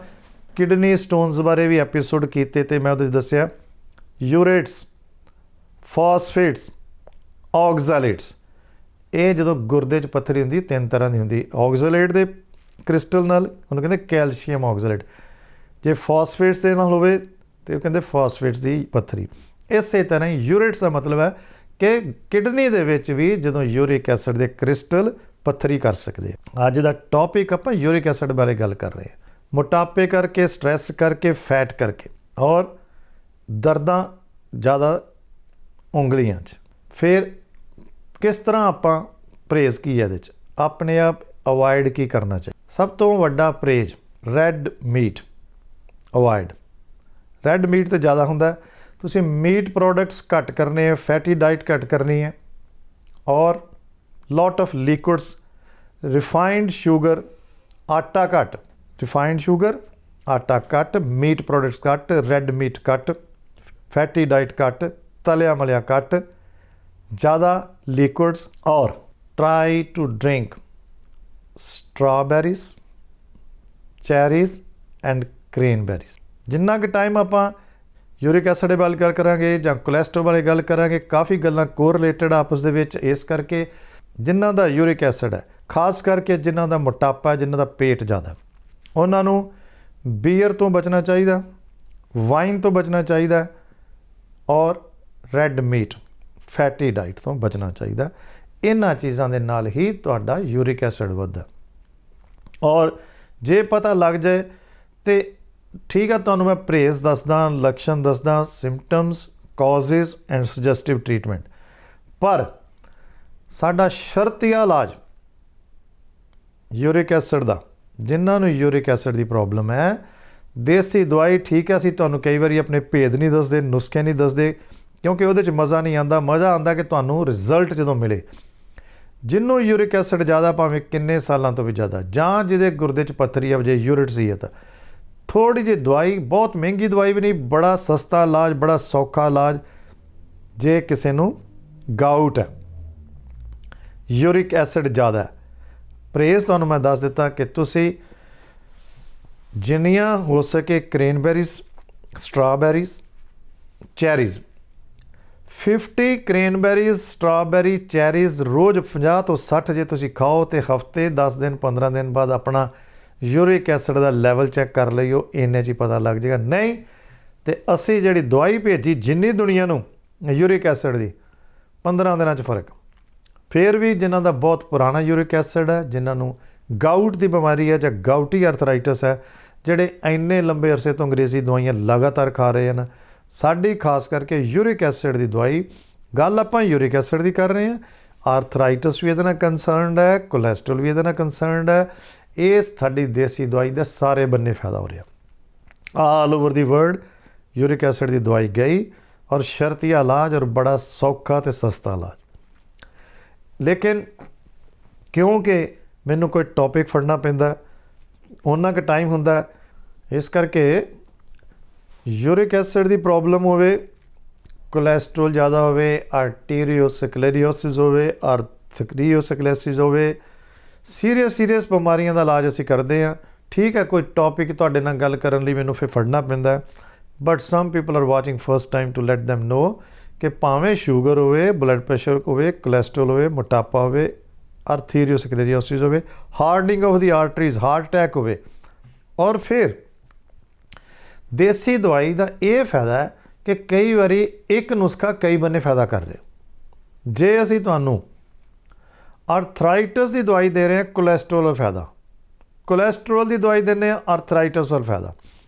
ਕਿਡਨੀ ਸਟੋਨਸ ਬਾਰੇ ਵੀ ਐਪੀਸੋਡ ਕੀਤੇ, ਤੇ ਮੈਂ ਉਹਦੇ 'ਚ ਦੱਸਿਆ ਯੂਰੇਟਸ, ਫਾਸਫੇਟਸ, ਆਕਜ਼ਾਲੇਟਸ। ਇਹ ਜਦੋਂ ਗੁਰਦੇ 'ਚ ਪੱਥਰੀ ਹੁੰਦੀ, 3 ਤਰ੍ਹਾਂ ਦੀ ਹੁੰਦੀ। ਆਕਜ਼ਾਲੇਟ ਦੇ ਕ੍ਰਿਸਟਲ ਨਾਲ ਉਹਨੂੰ ਕਹਿੰਦੇ ਕੈਲਸ਼ੀਅਮ ਆਕਜ਼ਾਲੇਟ, ਜੇ ਫਾਸਫੇਟਸ ਦੇ ਨਾਲ ਹੋਵੇ ਤੇ ਉਹ ਕਹਿੰਦੇ ਫਾਸਫੇਟਸ ਦੀ ਪੱਥਰੀ। ਇਸੇ ਤਰ੍ਹਾਂ ਹੀ ਯੂਰੇਟਸ ਦਾ ਮਤਲਬ ਹੈ ਕਿ ਕਿਡਨੀ ਦੇ ਵਿੱਚ ਵੀ ਜਦੋਂ ਯੂਰਿਕ ਐਸਿਡ ਦੇ ਕ੍ਰਿਸਟਲ ਪੱਥਰੀ ਕਰ ਸਕਦੇ ਆ। ਅੱਜ ਦਾ ਟੌਪਿਕ ਆਪਾਂ ਯੂਰਿਕ ਐਸਿਡ ਬਾਰੇ ਗੱਲ ਕਰ ਰਹੇ ਹਾਂ। ਮੋਟਾਪੇ ਕਰਕੇ, ਸਟ੍ਰੈਸ ਕਰਕੇ, ਫੈਟ ਕਰਕੇ, ਔਰ ਦਰਦਾਂ ਜ਼ਿਆਦਾ ਉਂਗਲੀਆਂ 'ਚ। ਫਿਰ ਕਿਸ ਤਰ੍ਹਾਂ ਆਪਾਂ ਪਰਹੇਜ਼ ਕੀ ਹੈ ਇਹਦੇ 'ਚ, ਆਪਣੇ ਆਪ ਅਵੋਇਡ ਕੀ ਕਰਨਾ ਚਾਹੀਦਾ? ਸਭ ਤੋਂ ਵੱਡਾ ਪਰਹੇਜ਼ red meat avoid. Red meat ਤੇ ਜ਼ਿਆਦਾ ਹੁੰਦਾ, ਤੁਸੀਂ ਮੀਟ ਪ੍ਰੋਡਕਟਸ ਘੱਟ ਕਰਨੇ ਹੈ, ਫੈਟੀ ਡਾਈਟ ਘੱਟ ਕਰਨੀ ਹੈ, ਔਰ lot of liquids, refined sugar, ਆਟਾ ਘੱਟ, ਰਿਫਾਈਨਡ ਸ਼ੂਗਰ, ਆਟਾ ਘੱਟ, ਮੀਟ ਪ੍ਰੋਡਕਟਸ ਘੱਟ, ਰੈੱਡ ਮੀਟ ਘੱਟ, ਫੈਟੀ ਡਾਈਟ ਘੱਟ, ਤਲਿਆ ਮਲਿਆ ਘੱਟ, ज़्यादा लिक्विड्स, और try to drink strawberries, cherries and cranberries. ਜਿੰਨਾ ਕੁ ਟਾਈਮ ਆਪਾਂ ਯੂਰਿਕ ਐਸਿਡ ਦੇ ਬਾਰੇ ਗੱਲ ਕਰਾਂਗੇ ਜਾਂ ਕੋਲੈਸਟਰੋਲ ਬਾਰੇ ਗੱਲ ਕਰਾਂਗੇ, ਕਾਫੀ ਗੱਲਾਂ ਕੋਰਿਲੇਟਡ ਆਪਸ ਦੇ ਵਿੱਚ। ਇਸ ਕਰਕੇ ਜਿਨ੍ਹਾਂ ਦਾ ਯੂਰਿਕ ਐਸਿਡ ਹੈ, ਖਾਸ ਕਰਕੇ ਜਿਨ੍ਹਾਂ ਦਾ ਮੋਟਾਪਾ, ਜਿਨ੍ਹਾਂ ਦਾ ਪੇਟ ਜ਼ਿਆਦਾ, ਉਹਨਾਂ ਨੂੰ ਬੀਅਰ ਤੋਂ ਬਚਣਾ ਚਾਹੀਦਾ, ਵਾਈਨ ਤੋਂ ਬਚਣਾ ਚਾਹੀਦਾ ਔਰ ਰੈੱਡ ਮੀਟ, ਫੈਟੀ ਡਾਈਟ ਤੋਂ ਬਚਣਾ ਚਾਹੀਦਾ। ਇਹਨਾਂ ਚੀਜ਼ਾਂ ਦੇ ਨਾਲ ਹੀ ਤੁਹਾਡਾ ਯੂਰਿਕ ਐਸਿਡ ਵੱਧਦਾ। ਔਰ ਜੇ ਪਤਾ ਲੱਗ ਜਾਏ ਤੇ ਠੀਕ ਆ, ਤੁਹਾਨੂੰ ਮੈਂ ਪਰਹੇਜ਼ ਦੱਸਦਾ, ਲੱਛਣ ਦੱਸਦਾ, ਸਿੰਪਟਮਸ, ਕਾਜ਼ਿਸ ਐਂਡ ਸੁਜੈਸਟਿਵ ਟਰੀਟਮੈਂਟ। ਪਰ ਸਾਡਾ ਸ਼ਰਤੀਆ ਇਲਾਜ ਯੂਰਿਕ ਐਸਿਡ ਦਾ, ਜਿਨ੍ਹਾਂ ਨੂੰ ਯੂਰਿਕ ਐਸਿਡ ਦੀ ਪ੍ਰੋਬਲਮ ਹੈ, ਦੇਸੀ ਦਵਾਈ ਠੀਕ ਹੈ। ਅਸੀਂ ਤੁਹਾਨੂੰ ਕਈ ਵਾਰੀ ਆਪਣੇ ਭੇਦ ਨਹੀਂ ਦੱਸਦੇ, ਨੁਸਖੇ ਨਹੀਂ ਦੱਸਦੇ, ਕਿਉਂਕਿ ਉਹਦੇ 'ਚ ਮਜ਼ਾ ਨਹੀਂ ਆਉਂਦਾ। ਮਜ਼ਾ ਆਉਂਦਾ ਕਿ ਤੁਹਾਨੂੰ ਰਿਜ਼ਲਟ ਜਦੋਂ ਮਿਲੇ। ਜਿਹਨੂੰ ਯੂਰਿਕ ਐਸਿਡ ਜ਼ਿਆਦਾ, ਭਾਵੇਂ ਕਿੰਨੇ ਸਾਲਾਂ ਤੋਂ ਵੀ ਜ਼ਿਆਦਾ, ਜਾਂ ਜਿਹਦੇ ਗੁਰਦੇ 'ਚ ਪੱਥਰੀ ਆ, ਜੇ ਯੂਰਿਟਸੀਅਤ, ਥੋੜ੍ਹੀ ਜਿਹੀ ਦਵਾਈ, ਬਹੁਤ ਮਹਿੰਗੀ ਦਵਾਈ ਵੀ ਨਹੀਂ, ਬੜਾ ਸਸਤਾ ਇਲਾਜ, ਬੜਾ ਸੌਖਾ ਇਲਾਜ। ਜੇ ਕਿਸੇ ਨੂੰ ਗਾਊਟ ਹੈ, ਯੂਰਿਕ ਐਸਿਡ ਜ਼ਿਆਦਾ, ਪਰਹੇਜ਼ ਤੁਹਾਨੂੰ ਮੈਂ ਦੱਸ ਦਿੱਤਾ ਕਿ ਤੁਸੀਂ ਜਿੰਨੀਆਂ ਹੋ ਸਕੇ ਕ੍ਰੇਨਬੈਰੀਜ਼, ਸਟ੍ਰਾਬੈਰੀਜ਼, ਚੈਰੀਜ਼, 50 ਕ੍ਰੇਨਬੈਰੀਜ਼, ਸਟ੍ਰਾਬੈਰੀ, ਚੈਰੀਜ਼ ਰੋਜ਼ 50 ਤੋਂ 60 ਜੇ ਤੁਸੀਂ ਖਾਓ ਤੇ ਹਫ਼ਤੇ 10 ਦਿਨ 15 ਦਿਨ ਬਾਅਦ ਆਪਣਾ ਯੂਰਿਕ ਐਸਿਡ ਦਾ ਲੈਵਲ ਚੈੱਕ ਕਰ ਲਈਓ, ਇੰਨੇ 'ਚ ਹੀ ਪਤਾ ਲੱਗ ਜਾਏਗਾ। ਨਹੀਂ ਤੇ ਅਸੀਂ ਜਿਹੜੀ ਦਵਾਈ ਭੇਜੀ ਜਿੰਨੀ ਦੁਨੀਆ ਨੂੰ ਯੂਰਿਕ ਐਸਿਡ ਦੀ, 15 ਦਿਨਾਂ 'ਚ ਫਰਕ। ਫਿਰ ਵੀ ਜਿਨ੍ਹਾਂ ਦਾ ਬਹੁਤ ਪੁਰਾਣਾ ਯੂਰਿਕ ਐਸਿਡ ਹੈ, ਜਿਨ੍ਹਾਂ ਨੂੰ ਗਾਊਟ ਦੀ ਬਿਮਾਰੀ ਹੈ ਜਾਂ ਗਾਊਟੀ ਅਰਥਰਾਈਟਸ ਹੈ, ਜਿਹੜੇ ਇੰਨੇ ਲੰਬੇ ਅਰਸੇ ਤੋਂ ਅੰਗਰੇਜ਼ੀ ਦਵਾਈਆਂ ਲਗਾਤਾਰ ਖਾ ਰਹੇ ਹਨ, ਸਾਡੀ ਖਾਸ ਕਰਕੇ ਯੂਰਿਕ ਐਸਿਡ ਦੀ ਦਵਾਈ, ਗੱਲ ਆਪਾਂ ਯੂਰਿਕ ਐਸਿਡ ਦੀ ਕਰ ਰਹੇ ਹਾਂ। ਆਰਥਰਾਈਟਸ ਵੀ ਇਹਦੇ ਨਾਲ ਕੰਸਰਨਡ ਹੈ, ਕੋਲੈਸਟਰੋਲ ਵੀ ਇਹਦੇ ਨਾਲ ਕੰਸਰਨਡ ਹੈ। ਇਹ ਸਾਡੀ ਦੇਸੀ ਦਵਾਈ ਦਾ ਸਾਰੇ ਬੰਨੇ ਫਾਇਦਾ ਹੋ ਰਿਹਾ। ਆਲ ਓਵਰ ਦੀ ਵਰਲਡ ਯੂਰਿਕ ਐਸਿਡ ਦੀ ਦਵਾਈ ਗਈ, ਔਰ ਸ਼ਰਤੀਆ ਇਲਾਜ, ਔਰ ਬੜਾ ਸੌਖਾ ਅਤੇ ਸਸਤਾ ਇਲਾਜ। ਲੇਕਿਨ ਕਿਉਂਕਿ ਮੈਨੂੰ ਕੋਈ ਟੌਪਿਕ ਫੜਨਾ ਪੈਂਦਾ, ਉਹਨਾਂ ਕੁ ਟਾਈਮ ਹੁੰਦਾ, ਇਸ ਕਰਕੇ ਯੂਰਿਕ ਐਸਿਡ ਦੀ ਪ੍ਰੋਬਲਮ ਹੋਵੇ, ਕੋਲੈਸਟਰੋਲ ਜ਼ਿਆਦਾ ਹੋਵੇ, ਆਰਟੀਰੀਓਸਕਲੇਰੋਸਿਸ ਹੋਵੇ, ਆਰਥਰੀਓਸਕਲੇਰੋਸਿਸ ਹੋਵੇ, ਸੀਰੀਅਸ ਬਿਮਾਰੀਆਂ ਦਾ ਇਲਾਜ ਅਸੀਂ ਕਰਦੇ ਹਾਂ। ਠੀਕ ਹੈ, ਕੋਈ ਟੌਪਿਕ ਤੁਹਾਡੇ ਨਾਲ ਗੱਲ ਕਰਨ ਲਈ ਮੈਨੂੰ ਫਿਰ ਫੜਨਾ ਪੈਂਦਾ। But some people are watching first time to let them know ਕਿ ਭਾਵੇਂ ਸ਼ੂਗਰ ਹੋਵੇ, ਬਲੱਡ ਪ੍ਰੈਸ਼ਰ ਹੋਵੇ, ਕੋਲੈਸਟਰੋਲ ਹੋਵੇ, ਮੋਟਾਪਾ ਹੋਵੇ, ਆਰਥੀਰੀਓਸਕਲੇਰੋਸਿਸ ਹੋਵੇ, hardening of the arteries, heart attack ਹੋਵੇ, ਔਰ ਫਿਰ ਦੇਸੀ ਦਵਾਈ ਦਾ ਇਹ ਫਾਇਦਾ ਹੈ ਕਿ ਕਈ ਵਾਰੀ ਇੱਕ ਨੁਸਖਾ ਕਈ ਬੰਨੇ ਫਾਇਦਾ ਕਰ ਰਿਹਾ। ਜੇ ਅਸੀਂ ਤੁਹਾਨੂੰ ਆਰਥਰਾਈਟਸ ਦੀ ਦਵਾਈ ਦੇ ਰਹੇ ਹਾਂ, ਕੋਲੈਸਟਰੋਲ ਵੱਲ ਫਾਇਦਾ, ਕੋਲੈਸਟਰੋਲ ਦੀ ਦਵਾਈ ਦਿੰਦੇ ਹਾਂ, ਆਰਥਰਾਈਟਸ ਵੱਲ ਫਾਇਦਾ।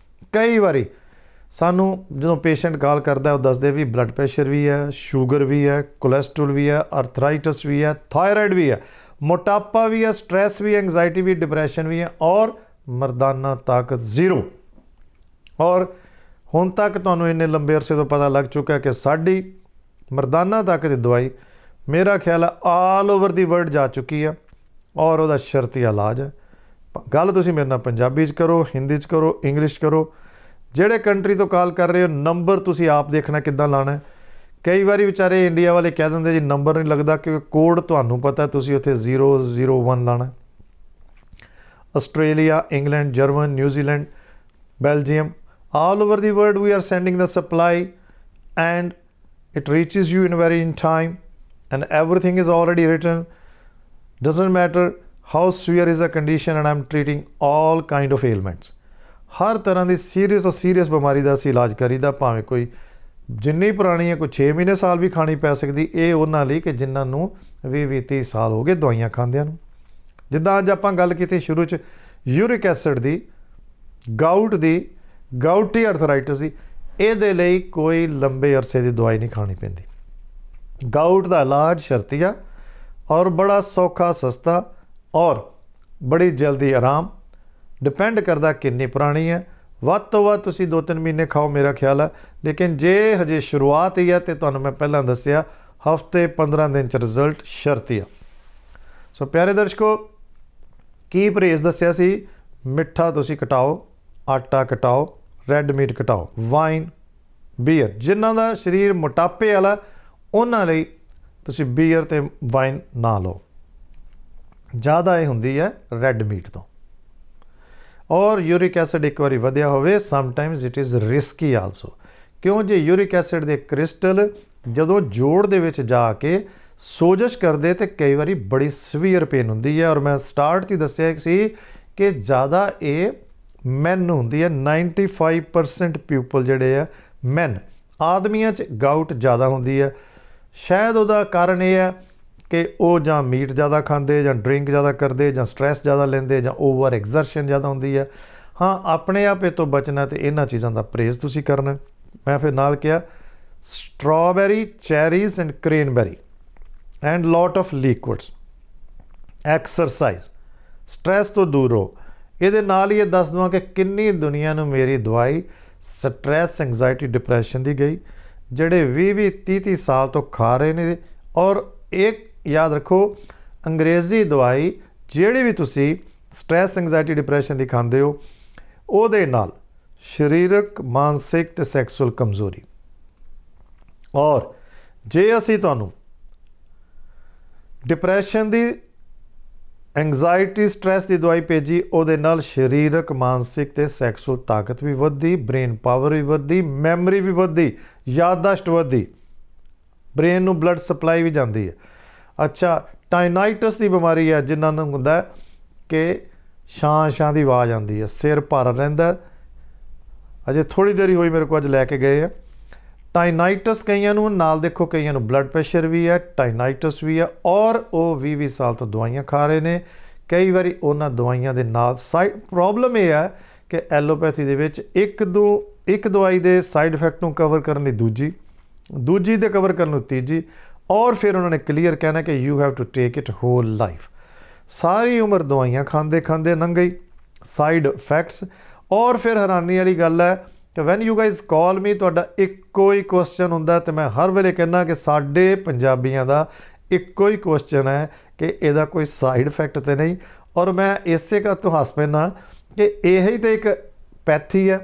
ਕਈ ਵਾਰੀ ਸਾਨੂੰ ਜਦੋਂ ਪੇਸ਼ੈਂਟ ਕਾਲ ਕਰਦਾ, ਉਹ ਦੱਸਦੇ ਵੀ ਬਲੱਡ ਪ੍ਰੈਸ਼ਰ ਵੀ ਹੈ, ਸ਼ੂਗਰ ਵੀ ਹੈ, ਕੋਲੈਸਟਰੋਲ ਵੀ ਹੈ, ਆਰਥਰਾਈਟਸ ਵੀ ਹੈ, ਥਾਇਰਾਇਡ ਵੀ ਹੈ, ਮੋਟਾਪਾ ਵੀ ਹੈ, ਸਟ੍ਰੈਸ ਵੀ, ਐਂਗਜ਼ਾਇਟੀ ਵੀ, ਡਿਪਰੈਸ਼ਨ ਵੀ ਹੈ, ਔਰ ਮਰਦਾਨਾ ਤਾਕਤ ਜ਼ੀਰੋ। ਔਰ ਹੁਣ ਤੱਕ ਤੁਹਾਨੂੰ ਇੰਨੇ ਲੰਬੇ ਅਰਸੇ ਤੋਂ ਪਤਾ ਲੱਗ ਚੁੱਕਾ ਕਿ ਸਾਡੀ ਮਰਦਾਨਾ ਤਾਕਤ ਦੀ ਦਵਾਈ, ਮੇਰਾ ਖਿਆਲ ਹੈ ਆਲ ਓਵਰ ਦੀ ਵਰਲਡ ਜਾ ਚੁੱਕੀ ਹੈ, ਔਰ ਉਹਦਾ ਸ਼ਰਤੀਆ ਇਲਾਜ ਹੈ। ਗੱਲ ਤੁਸੀਂ ਮੇਰੇ ਨਾਲ ਪੰਜਾਬੀ 'ਚ ਕਰੋ, ਹਿੰਦੀ 'ਚ ਕਰੋ, ਇੰਗਲਿਸ਼ ਕਰੋ, ਜਿਹੜੇ ਕੰਟਰੀ ਤੋਂ ਕਾਲ ਕਰ ਰਹੇ ਹੋ, ਨੰਬਰ ਤੁਸੀਂ ਆਪ ਦੇਖਣਾ ਕਿੱਦਾਂ ਲਾਣਾ। ਕਈ ਵਾਰੀ ਵਿਚਾਰੇ ਇੰਡੀਆ ਵਾਲੇ ਕਹਿ ਦਿੰਦੇ ਜੀ ਨੰਬਰ ਨਹੀਂ ਲੱਗਦਾ, ਕਿਉਂਕਿ ਕੋਡ ਤੁਹਾਨੂੰ ਪਤਾ, ਤੁਸੀਂ ਉੱਥੇ 001 ਲਾਣਾ। Australia, England, German, New Zealand, Belgium, all over the world we are sending the supply, and it reaches you in time, and everything is already written. Doesn't matter how severe is the condition, and I'm treating all kind of ailments. ਹਰ ਤਰ੍ਹਾਂ ਦੀ serious ਬਿਮਾਰੀ ਦਾ ਅਸੀਂ ਇਲਾਜ ਕਰੀਦਾ, ਭਾਵੇਂ ਕੋਈ ਜਿੰਨੀ ਪੁਰਾਣੀ ਹੈ, ਕੋਈ 6 ਮਹੀਨੇ ਸਾਲ ਵੀ ਖਾਣੀ ਪੈ ਸਕਦੀ। ਇਹ ਉਹਨਾਂ ਲਈ ਕਿ ਜਿਨ੍ਹਾਂ ਨੂੰ 20-30 ਸਾਲ ਹੋ ਗਏ ਦਵਾਈਆਂ ਖਾਂਦਿਆਂ ਨੂੰ। ਜਿੱਦਾਂ ਅੱਜ ਆਪਾਂ ਗੱਲ ਕੀਤੀ ਸ਼ੁਰੂ 'ਚ ਯੂਰਿਕ ਐਸਿਡ ਦੀ, ਗਾਊਟ ਦੀ, ਗਾਊਟੀ ਅਰਥਰਾਈਟਸ ਦੀ, ਇਹਦੇ ਲਈ ਕੋਈ ਲੰਬੇ ਅਰਸੇ ਦੀ ਦਵਾਈ ਨਹੀਂ ਖਾਣੀ ਪੈਂਦੀ। ਗਾਊਟ ਦਾ ਇਲਾਜ ਸ਼ਰਤੀਆ, ਔਰ ਬੜਾ ਸੌਖਾ, ਸਸਤਾ, ਔਰ ਬੜੀ ਜਲਦੀ ਆਰਾਮ। ਡਿਪੈਂਡ ਕਰਦਾ ਕਿੰਨੀ ਪੁਰਾਣੀ ਹੈ। ਵੱਧ ਤੋਂ ਵੱਧ ਤੁਸੀਂ 2-3 ਮਹੀਨੇ ਖਾਓ ਮੇਰਾ ਖਿਆਲ ਹੈ। ਲੇਕਿਨ ਜੇ ਹਜੇ ਸ਼ੁਰੂਆਤ ਹੀ ਹੈ ਤਾਂ ਤੁਹਾਨੂੰ ਮੈਂ ਪਹਿਲਾਂ ਦੱਸਿਆ ਹਫ਼ਤੇ 15 ਦਿਨ 'ਚ ਰਿਜ਼ਲਟ ਸ਼ਰਤੀਆ। ਸੋ ਪਿਆਰੇ ਦਰਸ਼ਕੋ, ਕੀ ਪਰਹੇਜ਼ ਦੱਸਿਆ ਸੀ? ਮਿੱਠਾ ਤੁਸੀਂ ਘਟਾਓ, ਆਟਾ ਘਟਾਓ, ਰੈੱਡ ਮੀਟ ਘਟਾਓ, ਵਾਈਨ, ਬੀਅਰ। ਜਿਨ੍ਹਾਂ ਦਾ ਸਰੀਰ ਮੋਟਾਪੇ ਵਾਲਾ, ਉਹਨਾਂ ਲਈ ਤੁਸੀਂ ਬੀਅਰ ਅਤੇ ਵਾਈਨ ਨਾ ਲਓ। ਜ਼ਿਆਦਾ ਇਹ ਹੁੰਦੀ ਹੈ ਰੈੱਡ ਮੀਟ ਤੋਂ। ਔਰ ਯੂਰਿਕ ਐਸਿਡ ਇੱਕ ਵਾਰੀ ਵਧਿਆ ਹੋਵੇ sometimes it is risky also. ਕਿਉਂ? ਜੇ ਯੂਰਿਕ ਐਸਿਡ ਦੇ ਕ੍ਰਿਸਟਲ ਜਦੋਂ ਜੋੜ ਦੇ ਵਿੱਚ ਜਾ ਕੇ ਸੋਜਸ਼ ਕਰਦੇ ਤੇ ਕਈ ਵਾਰੀ ਬੜੀ ਸਵੀਅਰ ਪੇਨ ਹੁੰਦੀ ਹੈ। ਔਰ ਮੈਂ ਸਟਾਰਟ 'ਚ ਹੀ ਦੱਸਿਆ ਸੀ ਕਿ ਜ਼ਿਆਦਾ ਇਹ ਮੈਨ ਨੂੰ ਹੁੰਦੀ ਹੈ। 95% ਪੀਪਲ ਜਿਹੜੇ ਆ ਮੈਨ, ਆਦਮੀਆਂ 'ਚ ਗਾਊਟ ਜ਼ਿਆਦਾ ਹੁੰਦੀ ਹੈ। ਸ਼ਾਇਦ ਉਹਦਾ ਕਾਰਨ ਇਹ ਹੈ ਕਿ ਉਹ ਜਾਂ ਮੀਟ ਜ਼ਿਆਦਾ ਖਾਂਦੇ, ਜਾਂ ਡਰਿੰਕ ਜ਼ਿਆਦਾ ਕਰਦੇ, ਜਾਂ ਸਟ੍ਰੈਸ ਜ਼ਿਆਦਾ ਲੈਂਦੇ, ਜਾਂ ਓਵਰ ਐਗਜ਼ਰਸ਼ਨ ਜ਼ਿਆਦਾ ਹੁੰਦੀ ਹੈ। ਹਾਂ, ਆਪਣੇ ਆਪ ਇਹ ਤੋਂ ਬਚਣਾ ਤੇ ਇਹਨਾਂ ਚੀਜ਼ਾਂ ਦਾ ਪਰਹੇਜ਼ ਤੁਸੀਂ ਕਰਨਾ। ਮੈਂ ਫਿਰ ਨਾਲ ਕਿਹਾ strawberry, cherries and cranberry and lot of liquids, exercise, stress ਤੋਂ ਦੂਰ ਰਹੋ। ਇਹਦੇ ਨਾਲ ਹੀ ਇਹ ਦੱਸ ਦਵਾਂ ਕਿ ਕਿੰਨੀ ਦੁਨੀਆ ਨੂੰ ਮੇਰੀ ਦਵਾਈ ਸਟ੍ਰੈਸ, ਐਂਗਜ਼ਾਇਟੀ, ਡਿਪਰੈਸ਼ਨ ਦੀ ਗਈ, ਜਿਹੜੇ 20-20, 30-30 ਸਾਲ ਤੋਂ ਖਾ ਰਹੇ ਨੇ। ਔਰ ਇੱਕ ਯਾਦ ਰੱਖੋ, ਅੰਗਰੇਜ਼ੀ ਦਵਾਈ ਜਿਹੜੀ ਵੀ ਤੁਸੀਂ ਸਟ੍ਰੈਸ, ਐਂਗਜ਼ਾਇਟੀ, ਡਿਪਰੈਸ਼ਨ ਦੀ ਖਾਂਦੇ ਹੋ, ਉਹਦੇ ਨਾਲ ਸਰੀਰਕ, ਮਾਨਸਿਕ ਤੇ ਸੈਕਸੁਅਲ ਕਮਜ਼ੋਰੀ। ਔਰ ਜੇ ਅਸੀਂ ਤੁਹਾਨੂੰ ਡਿਪਰੈਸ਼ਨ ਦੀ, ਐਂਗਜ਼ਾਇਟੀ, ਸਟ੍ਰੈਸ ਦੀ ਦਵਾਈ ਭੇਜੀ, ਉਹਦੇ ਨਾਲ ਸਰੀਰਕ, ਮਾਨਸਿਕ ਤੇ ਸੈਕਸੁਅਲ ਤਾਕਤ ਵੀ ਵੱਧਦੀ, ਬ੍ਰੇਨ ਪਾਵਰ ਵੀ ਵੱਧਦੀ, ਮੈਮਰੀ ਵੀ ਵੱਧਦੀ, ਯਾਦਦਾਸ਼ਤ ਵੱਧਦੀ, ਬ੍ਰੇਨ ਨੂੰ ਬਲੱਡ ਸਪਲਾਈ ਵੀ ਜਾਂਦੀ ਹੈ। ਅੱਛਾ, ਟਾਈਨਾਈਟਸ ਦੀ ਬਿਮਾਰੀ ਹੈ, ਜਿਨ੍ਹਾਂ ਨੂੰ ਹੁੰਦਾ ਕਿ ਛਾਂ ਦੀ ਆਵਾਜ਼ ਆਉਂਦੀ ਹੈ, ਸਿਰ ਭਾਰਾ ਰਹਿੰਦਾ। ਅਜੇ ਥੋੜ੍ਹੀ ਦੇਰ ਹੀ ਹੋਈ ਮੇਰੇ ਕੋਲ, ਅੱਜ ਲੈ ਕੇ ਗਏ ਆ। ਟਾਈਨਾਈਟਸ ਕਈਆਂ ਨੂੰ, ਨਾਲ ਦੇਖੋ ਕਈਆਂ ਨੂੰ ਬਲੱਡ ਪ੍ਰੈਸ਼ਰ ਵੀ ਹੈ, ਟਾਈਨਾਈਟਸ ਵੀ ਹੈ, ਔਰ ਉਹ 20-20 ਸਾਲ ਤੋਂ ਦਵਾਈਆਂ ਖਾ ਰਹੇ ਨੇ। ਕਈ ਵਾਰੀ ਉਹਨਾਂ ਦਵਾਈਆਂ ਦੇ ਨਾਲ ਪ੍ਰੋਬਲਮ ਇਹ ਹੈ ਕਿ ਐਲੋਪੈਥੀ ਦੇ ਵਿੱਚ ਇੱਕ ਦਵਾਈ ਦੇ ਸਾਈਡ ਇਫੈਕਟ ਨੂੰ ਕਵਰ ਕਰਨ ਲਈ ਦੂਜੀ ਦੇ ਕਵਰ ਕਰਨ ਨੂੰ ਤੀਜੀ, ਔਰ ਫਿਰ ਉਹਨਾਂ ਨੇ ਕਲੀਅਰ ਕਹਿਣਾ ਕਿ you have to take it whole life. ਸਾਰੀ ਉਮਰ ਦਵਾਈਆਂ ਖਾਂਦੇ ਲੰਘ ਗਈ, ਸਾਈਡ ਇਫੈਕਟਸ। ਔਰ ਫਿਰ ਹੈਰਾਨੀ ਵਾਲੀ ਗੱਲ ਹੈ ਕਿ ਵੈਨ ਯੂ ਗਾਈਜ਼ ਕਾਲ ਮੀ, ਤੁਹਾਡਾ ਇੱਕੋ ਹੀ ਕੁਐਸਚਨ ਹੁੰਦਾ, ਅਤੇ ਮੈਂ ਹਰ ਵੇਲੇ ਕਹਿੰਦਾ ਕਿ ਸਾਡੇ ਪੰਜਾਬੀਆਂ ਦਾ ਇੱਕੋ ਹੀ ਕੁਐਸਚਨ ਹੈ ਕਿ ਇਹਦਾ ਕੋਈ ਸਾਈਡ ਇਫੈਕਟ ਤਾਂ ਨਹੀਂ। ਔਰ ਮੈਂ ਇਸੇ ਤੋਂ ਹੱਸ ਪੈਂਦਾ ਕਿ ਇਹੀ ਤਾਂ ਇੱਕ ਪੈਥੀ ਹੈ,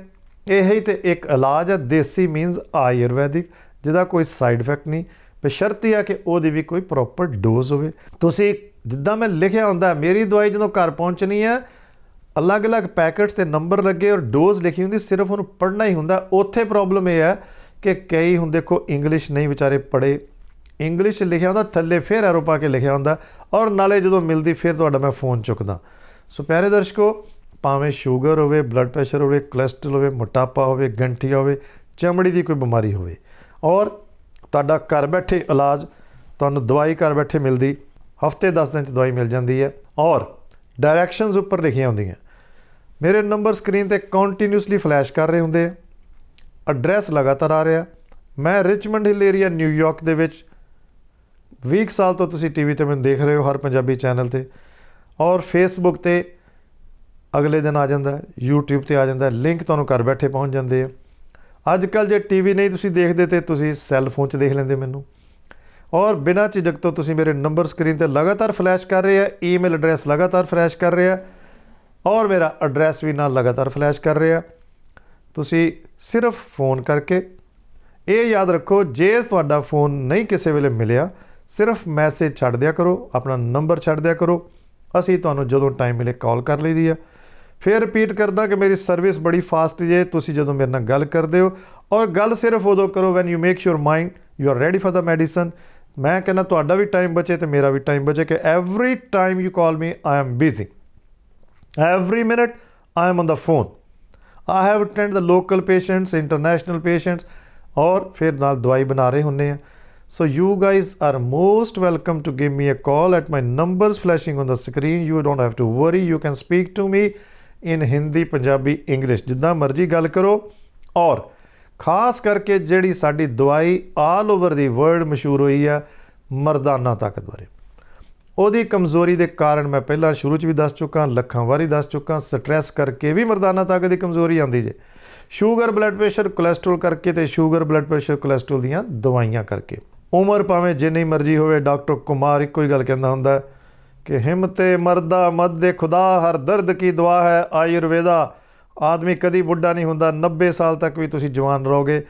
ਇਹੀ ਤਾਂ ਇੱਕ ਇਲਾਜ ਹੈ। ਦੇਸੀ ਮੀਨਸ ਆਯੁਰਵੈਦਿਕ, ਜਿਹਦਾ ਕੋਈ ਸਾਈਡ ਇਫੈਕਟ ਨਹੀਂ, ਬਸ਼ਰਤੀ ਆ ਕਿ ਉਹਦੀ ਵੀ ਕੋਈ ਪ੍ਰੋਪਰ ਡੋਜ਼ ਹੋਵੇ। ਤੁਸੀਂ ਜਿੱਦਾਂ ਮੈਂ ਲਿਖਿਆ ਹੁੰਦਾ, ਮੇਰੀ ਦਵਾਈ ਜਦੋਂ ਘਰ ਪਹੁੰਚਣੀ ਹੈ, ਅਲੱਗ-ਅਲੱਗ ਪੈਕਟਸ 'ਤੇ ਨੰਬਰ ਲੱਗੇ ਔਰ ਡੋਜ਼ ਲਿਖੀ ਹੁੰਦੀ, ਸਿਰਫ ਉਹਨੂੰ ਪੜ੍ਹਨਾ ਹੀ ਹੁੰਦਾ। ਉੱਥੇ ਪ੍ਰੋਬਲਮ ਇਹ ਹੈ ਕਿ ਕਈ ਹੁਣ ਦੇਖੋ ਇੰਗਲਿਸ਼ ਨਹੀਂ ਵਿਚਾਰੇ ਪੜ੍ਹੇ, ਇੰਗਲਿਸ਼ ਲਿਖਿਆ ਹੁੰਦਾ, ਥੱਲੇ ਫਿਰ ਐਰੋ ਪਾ ਕੇ ਲਿਖਿਆ ਹੁੰਦਾ, ਔਰ ਨਾਲੇ ਜਦੋਂ ਮਿਲਦੀ ਫਿਰ ਤੁਹਾਡਾ ਮੈਂ ਫੋਨ ਚੁੱਕਦਾ। ਸੋ ਪਿਆਰੇ ਦਰਸ਼ਕੋ, ਭਾਵੇਂ ਸ਼ੂਗਰ ਹੋਵੇ, ਬਲੱਡ ਪ੍ਰੈਸ਼ਰ ਹੋਵੇ, ਕੋਲੈਸਟਰੋਲ ਹੋਵੇ, ਮੋਟਾਪਾ ਹੋਵੇ, ਗੰਠੀਆ ਹੋਵੇ, ਚਮੜੀ ਦੀ ਕੋਈ ਬਿਮਾਰੀ ਹੋਵੇ, ਔਰ ਤੁਹਾਡਾ ਘਰ ਬੈਠੇ ਇਲਾਜ, ਤੁਹਾਨੂੰ ਦਵਾਈ ਘਰ ਬੈਠੇ ਮਿਲਦੀ, ਹਫ਼ਤੇ 10 ਦਿਨ 'ਚ ਦਵਾਈ ਮਿਲ ਜਾਂਦੀ ਹੈ। ਔਰ ਡਾਇਰੈਕਸ਼ਨਸ ਉੱਪਰ ਲਿਖੀਆਂ ਹੁੰਦੀਆਂ। ਮੇਰੇ ਨੰਬਰ ਸਕਰੀਨ 'ਤੇ ਕੰਟੀਨਿਊਸਲੀ ਫਲੈਸ਼ ਕਰ ਰਹੇ ਹੁੰਦੇ ਆ। ਐਡਰੈਸ ਲਗਾਤਾਰ ਆ ਰਿਹਾ। ਮੈਂ ਰਿਚਮੰਡ ਹਿੱਲ ਏਰੀਆ, ਨਿਊਯਾਰਕ ਦੇ ਵਿੱਚ 20 ਸਾਲ ਤੋਂ ਤੁਸੀਂ ਟੀ ਵੀ 'ਤੇ ਮੈਨੂੰ ਦੇਖ ਰਹੇ ਹੋ, ਹਰ ਪੰਜਾਬੀ ਚੈਨਲ 'ਤੇ, ਔਰ ਫੇਸਬੁੱਕ 'ਤੇ ਅਗਲੇ ਦਿਨ ਆ ਜਾਂਦਾ, YouTube 'ਤੇ ਆ ਜਾਂਦਾ, ਲਿੰਕ ਤੁਹਾਨੂੰ ਘਰ ਬੈਠੇ ਪਹੁੰਚ ਜਾਂਦੇ ਆ। ਅੱਜ ਕੱਲ੍ਹ ਜੇ ਟੀ ਵੀ ਨਹੀਂ ਤੁਸੀਂ ਦੇਖਦੇ ਤਾਂ ਤੁਸੀਂ ਸੈੱਲ ਫੋਨ 'ਚ ਦੇਖ ਲੈਂਦੇ ਮੈਨੂੰ। ਔਰ ਬਿਨਾਂ ਝਿਜਕ ਤੋਂ ਤੁਸੀਂ ਮੇਰੇ ਨੰਬਰ ਸਕਰੀਨ 'ਤੇ ਲਗਾਤਾਰ ਫਲੈਸ਼ ਕਰ ਰਹੇ ਆ, ਈਮੇਲ ਐਡਰੈਸ ਲਗਾਤਾਰ ਫਲੈਸ਼ ਕਰ ਰਿਹਾ, ਔਰ ਮੇਰਾ ਐਡਰੈਸ ਵੀ ਨਾਲ ਲਗਾਤਾਰ ਫਲੈਸ਼ ਕਰ ਰਿਹਾ। ਤੁਸੀਂ ਸਿਰਫ ਫੋਨ ਕਰਕੇ ਇਹ ਯਾਦ ਰੱਖੋ, ਜੇ ਤੁਹਾਡਾ ਫੋਨ ਨਹੀਂ ਕਿਸੇ ਵੇਲੇ ਮਿਲਿਆ, ਸਿਰਫ ਮੈਸੇਜ ਛੱਡ ਦਿਆ ਕਰੋ, ਆਪਣਾ ਨੰਬਰ ਛੱਡ ਦਿਆ ਕਰੋ, ਅਸੀਂ ਤੁਹਾਨੂੰ ਜਦੋਂ ਟਾਈਮ ਮਿਲੇ ਕਾਲ ਕਰ ਲਈਦੀ ਆ। ਫਿਰ ਰਿਪੀਟ ਕਰਦਾ ਕਿ ਮੇਰੀ ਸਰਵਿਸ ਬੜੀ ਫਾਸਟ ਜੇ, ਤੁਸੀਂ ਜਦੋਂ ਮੇਰੇ ਨਾਲ ਗੱਲ ਕਰਦੇ ਹੋ, ਔਰ ਗੱਲ ਸਿਰਫ ਉਦੋਂ ਕਰੋ when you make sure mind you are ready for the medicine. ਮੈਂ ਕਹਿੰਦਾ ਤੁਹਾਡਾ ਵੀ ਟਾਈਮ ਬਚੇ ਅਤੇ ਮੇਰਾ ਵੀ ਟਾਈਮ ਬਚੇ, ਕਿ every time you call me I am busy, every minute I am on the phone, I have attend the local patients, international patients, ਔਰ ਫਿਰ ਨਾਲ ਦਵਾਈ ਬਣਾ ਰਹੇ ਹੁੰਦੇ ਆ। So you guys are most welcome to give me a call at my numbers flashing on the screen. You don't have to worry. You can speak to me in Hindi, Punjabi, English, ਜਿੱਦਾਂ ਮਰਜ਼ੀ ਗੱਲ ਕਰੋ। ਔਰ ਖਾਸ ਕਰਕੇ ਜਿਹੜੀ ਸਾਡੀ ਦਵਾਈ ਆਲ ਓਵਰ ਦੀ ਵਰਲਡ ਮਸ਼ਹੂਰ ਹੋਈ ਆ ਮਰਦਾਨਾ ਤਾਕਤ ਬਾਰੇ, ਉਹਦੀ ਕਮਜ਼ੋਰੀ ਦੇ ਕਾਰਨ ਮੈਂ ਪਹਿਲਾਂ ਸ਼ੁਰੂ 'ਚ ਵੀ ਦੱਸ ਚੁੱਕਾ, ਲੱਖਾਂ ਵਾਰੀ ਦੱਸ ਚੁੱਕਾ। ਸਟ੍ਰੈਸ ਕਰਕੇ ਵੀ ਮਰਦਾਨਾ ਤਾਕਤ ਦੀ ਕਮਜ਼ੋਰੀ ਆਉਂਦੀ ਜੇ, ਸ਼ੂਗਰ, ਬਲੱਡ ਪ੍ਰੈਸ਼ਰ, ਕੋਲੈਸਟਰੋਲ ਕਰਕੇ, ਅਤੇ ਸ਼ੂਗਰ, ਬਲੱਡ ਪ੍ਰੈਸ਼ਰ, ਕੋਲੈਸਟਰੋਲ ਦੀਆਂ ਦਵਾਈਆਂ ਕਰਕੇ। ਉਮਰ ਭਾਵੇਂ ਜਿੰਨੀ ਮਰਜ਼ੀ ਹੋਵੇ, ਡਾਕਟਰ ਕੁਮਾਰ ਇੱਕੋ ਹੀ ਗੱਲ ਕਹਿੰਦਾ ਹੁੰਦਾ ਕਿ ਹਿੰਮਤੇ ਮਰਦਾ ਮਦ ਖੁਦਾ, ਹਰ ਦਰਦ ਕੀ ਦਵਾ ਹੈ ਆਯੁਰਵੇਦਾ। ਆਦਮੀ ਕਦੀ ਬੁੱਢਾ ਨਹੀਂ ਹੁੰਦਾ, 90 ਸਾਲ ਤੱਕ ਵੀ ਤੁਸੀਂ ਜਵਾਨ ਰਹੋਗੇ,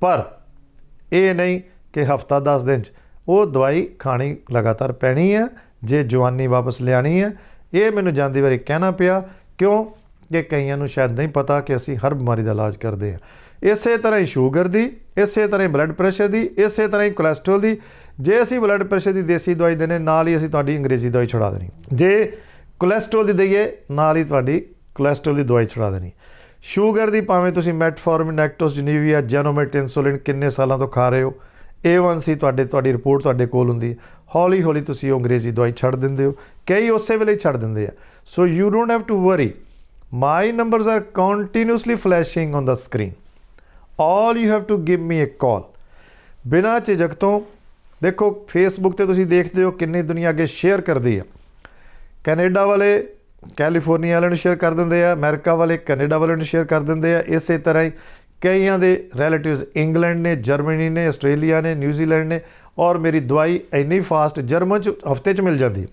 ਪਰ ਇਹ ਨਹੀਂ ਕਿ ਹਫ਼ਤਾ 10 ਦਿਨ 'ਚ ਉਹ ਦਵਾਈ ਖਾਣੀ ਲਗਾਤਾਰ ਪੈਣੀ ਹੈ ਜੇ ਜਵਾਨੀ ਵਾਪਸ ਲਿਆਉਣੀ ਹੈ। ਇਹ ਮੈਨੂੰ ਜਾਂਦੀ ਵਾਰੀ ਕਹਿਣਾ ਪਿਆ, ਕਿਉਂ ਕਿ ਕਈਆਂ ਨੂੰ ਸ਼ਾਇਦ ਨਹੀਂ ਪਤਾ ਕਿ ਅਸੀਂ ਹਰ ਬਿਮਾਰੀ ਦਾ ਇਲਾਜ ਕਰਦੇ ਹਾਂ। ਇਸੇ ਤਰ੍ਹਾਂ ਹੀ ਸ਼ੂਗਰ ਦੀ, ਇਸੇ ਤਰ੍ਹਾਂ ਹੀ ਬਲੱਡ ਪ੍ਰੈਸ਼ਰ ਦੀ, ਇਸੇ ਤਰ੍ਹਾਂ ਹੀ ਕੋਲੈਸਟਰੋਲ ਦੀ। ਜੇ ਅਸੀਂ ਬਲੱਡ ਪ੍ਰੈਸ਼ਰ ਦੀ ਦੇਸੀ ਦਵਾਈ ਦੇਣੇ, ਨਾਲ ਹੀ ਅਸੀਂ ਤੁਹਾਡੀ ਅੰਗਰੇਜ਼ੀ ਦਵਾਈ ਛੁਡਾ ਦੇਣੀ। ਜੇ ਕੋਲੈਸਟਰੋਲ ਦੀ ਦਈਏ, ਨਾਲ ਹੀ ਤੁਹਾਡੀ ਕੋਲੈਸਟਰੋਲ ਦੀ ਦਵਾਈ ਛੁਡਾ ਦੇਣੀ। ਸ਼ੂਗਰ ਦੀ ਭਾਵੇਂ ਤੁਸੀਂ ਮੈਟਫੋਰਮਿਨ, ਐਕਟੋਸ, ਜਨੀਵੀਆ, ਜੈਨੋਮੇਟ, ਇਨਸੂਲਿਨ ਕਿੰਨੇ ਸਾਲਾਂ ਤੋਂ ਖਾ ਰਹੇ ਹੋ, A1C ਤੁਹਾਡੀ ਰਿਪੋਰਟ ਤੁਹਾਡੇ ਕੋਲ ਹੁੰਦੀ ਹੈ। ਹੌਲੀ ਹੌਲੀ ਤੁਸੀਂ ਉਹ ਅੰਗਰੇਜ਼ੀ ਦਵਾਈ ਛੱਡ ਦਿੰਦੇ ਹੋ, ਕਈ ਉਸੇ ਵੇਲੇ ਹੀ ਛੱਡ ਦਿੰਦੇ ਆ। So you don't have to worry, my numbers are continuously flashing on the screen. All you have to give me a call. ਬਿਨਾਂ ਝਿਜਕ ਤੋਂ ਦੇਖੋ, ਫੇਸਬੁੱਕ 'ਤੇ ਤੁਸੀਂ ਦੇਖਦੇ ਹੋ ਕਿੰਨੀ ਦੁਨੀਆ ਅੱਗੇ ਸ਼ੇਅਰ ਕਰਦੀ ਆ। ਕੈਨੇਡਾ ਵਾਲੇ ਕੈਲੀਫੋਰਨੀਆ ਵਾਲਿਆਂ ਨੂੰ ਸ਼ੇਅਰ ਕਰ ਦਿੰਦੇ ਆ, ਅਮਰੀਕਾ ਵਾਲੇ ਕੈਨੇਡਾ ਵਾਲਿਆਂ ਨੂੰ ਸ਼ੇਅਰ ਕਰ ਦਿੰਦੇ ਆ। ਇਸੇ ਤਰ੍ਹਾਂ ਹੀ ਕਈਆਂ ਦੇ ਰਿਲੇਟਿਵਸ ਇੰਗਲੈਂਡ ਨੇ, ਜਰਮਨੀ ਨੇ, ਆਸਟ੍ਰੇਲੀਆ ਨੇ, ਨਿਊਜ਼ੀਲੈਂਡ ਨੇ। ਔਰ ਮੇਰੀ ਦਵਾਈ ਇੰਨੀ ਫਾਸਟ ਜਰਮਨ 'ਚ ਹਫ਼ਤੇ 'ਚ ਮਿਲ ਜਾਂਦੀ।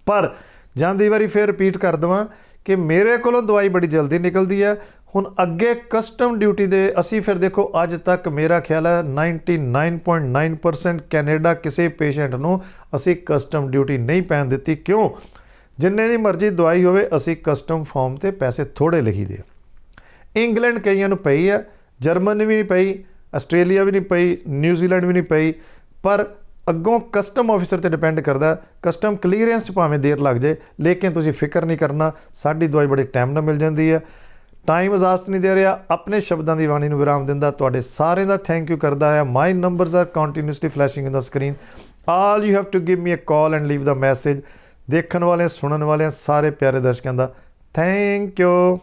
ਪਰ ਜਾਂਦੀ ਵਾਰੀ ਫਿਰ ਰਿਪੀਟ ਕਰ ਦੇਵਾਂ ਕਿ ਮੇਰੇ ਕੋਲੋਂ ਦਵਾਈ ਬੜੀ ਜਲਦੀ ਨਿਕਲਦੀ ਹੈ। ਹੁਣ ਅੱਗੇ ਕਸਟਮ ਡਿਊਟੀ ਦੇ ਅਸੀਂ ਫਿਰ ਦੇਖੋ, ਅੱਜ ਤੱਕ ਮੇਰਾ ਖਿਆਲ ਹੈ 99.9% ਕੈਨੇਡਾ ਕਿਸੇ ਪੇਸ਼ੈਂਟ ਨੂੰ ਅਸੀਂ ਕਸਟਮ ਡਿਊਟੀ ਨਹੀਂ ਪੈਣ ਦਿੱਤੀ। ਕਿਉਂ? ਜਿੰਨੇ ਦੀ ਮਰਜ਼ੀ ਦਵਾਈ ਹੋਵੇ, ਅਸੀਂ ਕਸਟਮ ਫਾਰਮ 'ਤੇ ਪੈਸੇ ਥੋੜ੍ਹੇ ਲਿਖੀਦੇ ਆ। ਇੰਗਲੈਂਡ ਕਈਆਂ ਨੂੰ ਪਈ ਹੈ, ਜਰਮਨ ਵੀ ਨਹੀਂ ਪਈ, ਆਸਟ੍ਰੇਲੀਆ ਵੀ ਨਹੀਂ ਪਈ, ਨਿਊਜ਼ੀਲੈਂਡ ਵੀ ਨਹੀਂ ਪਈ। ਪਰ ਅੱਗੋਂ ਕਸਟਮ ਆਫਿਸਰ 'ਤੇ ਡਿਪੈਂਡ ਕਰਦਾ। ਕਸਟਮ ਕਲੀਅਰੈਂਸ 'ਚ ਭਾਵੇਂ ਦੇਰ ਲੱਗ ਜਾਏ, ਲੇਕਿਨ ਤੁਸੀਂ ਫਿਕਰ ਨਹੀਂ ਕਰਨਾ, ਸਾਡੀ ਦਵਾਈ ਬੜੇ ਟਾਈਮ ਨਾਲ ਮਿਲ ਜਾਂਦੀ ਹੈ। ਟਾਈਮ ਇਜਾਜ਼ਤ ਨਹੀਂ ਦੇ ਰਿਹਾ, ਆਪਣੇ ਸ਼ਬਦਾਂ ਦੀ ਬਾਣੀ ਨੂੰ ਵਿਰਾਮ ਦਿੰਦਾ। ਤੁਹਾਡੇ ਸਾਰਿਆਂ ਦਾ ਥੈਂਕ ਯੂ ਕਰਦਾ ਹੈ। My numbers are continuously flashing in the screen. All you have to give me a call and leave the message. ਦੇਖਣ ਵਾਲਿਆਂ, ਸੁਣਨ ਵਾਲਿਆਂ ਸਾਰੇ ਪਿਆਰੇ ਦਰਸ਼ਕਾਂ ਦਾ ਥੈਂਕ ਯੂ।